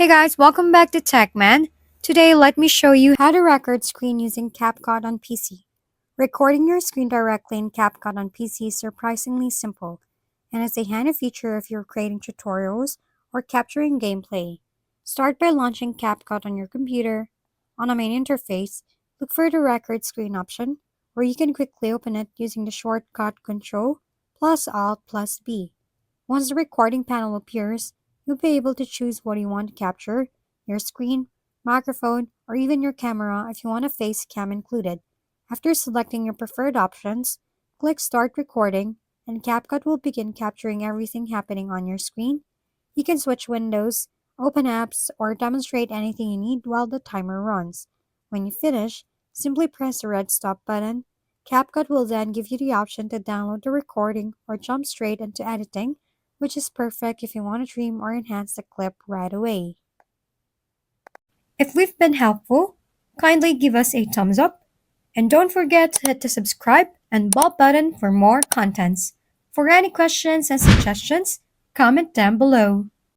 Hey guys, welcome back to TechMan. Today, let me show you how to record screen using CapCut on PC. Recording your screen directly in CapCut on PC is surprisingly simple, and is a handy feature if you're creating tutorials or capturing gameplay. Start by launching CapCut on your computer. On a main interface, look for the record screen option, where you can quickly open it using the shortcut Ctrl plus Alt plus B. Once the recording panel appears, you'll be able to choose what you want to capture, your screen, microphone, or even your camera if you want a face cam included. After selecting your preferred options, click Start Recording, and CapCut will begin capturing everything happening on your screen. You can switch windows, open apps, or demonstrate anything you need while the timer runs. When you finish, simply press the red stop button. CapCut will then give you the option to download the recording or jump straight into editing, which is perfect if you want to trim or enhance the clip right away. If we've been helpful, kindly give us a thumbs up, and don't forget to hit the subscribe and bell button for more contents. For any questions and suggestions, comment down below.